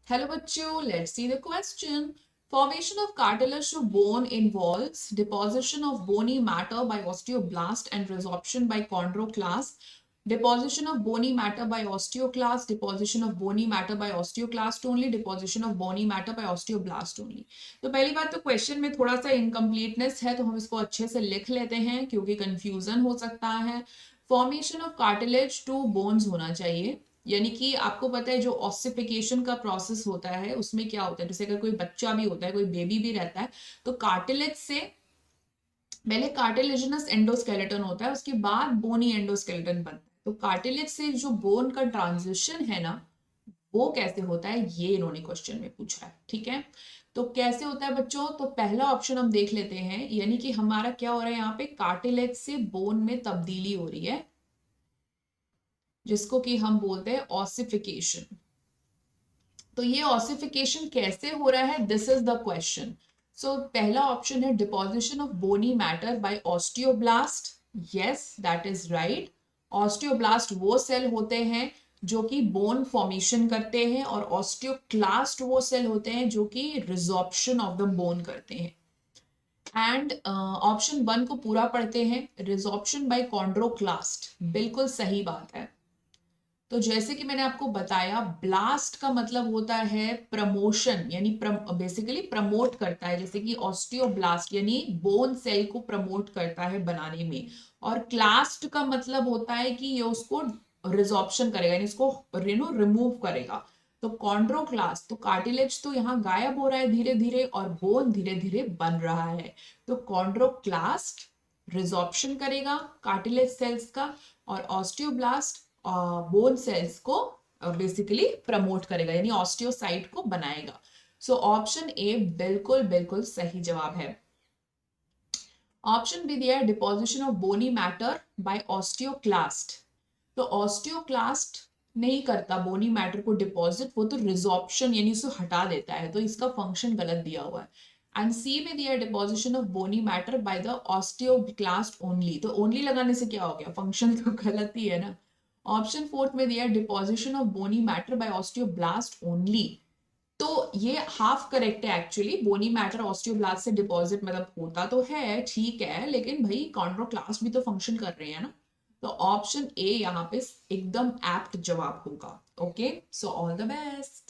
Hello bachcho, let's see the question. Formation of cartilage to bone involves deposition of bony matter by osteoblast and resorption by chondroclast. Deposition of bony matter by osteoclast, deposition of bony matter by osteoclast only, deposition of bony matter by osteoblast only. तो पहली बात तो question में थोड़ा सा incompleteness है, तो हम इसको अच्छे से लिख लेते हैं क्योंकि कंफ्यूजन हो सकता है. Formation of cartilage to bones होना चाहिए, यानी कि आपको पता है जो ऑसिफिकेशन का प्रोसेस होता है उसमें क्या होता है, जैसे अगर कोई बच्चा भी होता है, कोई बेबी भी रहता है, तो कार्टिलेज से पहले कार्टिलेजिनस एंडोस्केलेटन होता है, उसके बाद बोनी एंडोस्केलेटन बनता है. तो कार्टिलेज से जो बोन का ट्रांजिशन है ना, वो कैसे होता है ये इन्होंने क्वेश्चन में पूछा है. ठीक है, तो कैसे होता है बच्चों, तो पहला ऑप्शन हम देख लेते हैं, यानी कि हमारा क्या हो रहा है यहाँ पे, कार्टिलेज से बोन में तब्दीली हो रही है, जिसको कि हम बोलते हैं ऑसिफिकेशन. तो ये ऑसिफिकेशन कैसे हो रहा है, this is the question. So पहला ऑप्शन है deposition of bony matter by osteoblast. Yes, that is right. Osteoblast वो सेल होते हैं जो कि बोन फॉर्मेशन करते हैं, और ऑस्टियोक्लास्ट वो सेल होते हैं जो कि रिजॉर्प्शन ऑफ द बोन करते हैं. एंड ऑप्शन 1 को पूरा पढ़ते हैं, रिजॉर्प्शन बाय कॉन्ड्रोक्लास्ट, बिल्कुल सही बात है. तो जैसे कि मैंने आपको बताया, ब्लास्ट का मतलब होता है प्रमोशन, यानी बेसिकली प्रमोट करता है, जैसे कि ऑस्टियोब्लास्ट यानी बोन सेल को प्रमोट करता है बनाने में. और क्लास्ट का मतलब होता है कि ये उसको रिजॉर्प्शन करेगा, यानी इसको रिमूव करेगा. तो कॉन्ड्रोक्लास्ट, तो कार्टिलेज तो यहाँ गायब हो रहा है धीरे धीरे, और बोन धीरे धीरे बन रहा है. तो कॉन्ड्रोक्लास्ट रिजॉर्प्शन करेगा कार्टिलेज सेल्स का, और ऑस्टियोब्लास्ट बोन सेल्स को बेसिकली प्रमोट करेगा, यानी ऑस्टियोसाइट को बनाएगा. सो ऑप्शन ए बिल्कुल बिल्कुल सही जवाब है. ऑप्शन बी दिया है deposition of bony matter by osteoclast. तो ऑस्टियोक्लास्ट नहीं करता बोनी मैटर को डिपॉजिट, वो तो रिजॉर्प्शन यानी उसे हटा देता है, तो इसका फंक्शन गलत दिया हुआ है. एंड सी में दिया है deposition of bony matter by the osteoclast only. तो ओनली लगाने से क्या हो गया, फंक्शन तो गलत ही है ना. ऑप्शन फोर्थ में दिया है deposition of bony matter by osteoblast only. तो ये हाफ करेक्ट है एक्चुअली, बोनी मैटर ऑस्टियोब्लास्ट से डिपॉजिट मतलब होता तो है, ठीक है, लेकिन भाई कॉन्ड्रोक्लास्ट भी तो फंक्शन कर रहे हैं ना. तो ऑप्शन ए यहाँ पे एकदम एप्ट जवाब होगा. Okay, so all the best.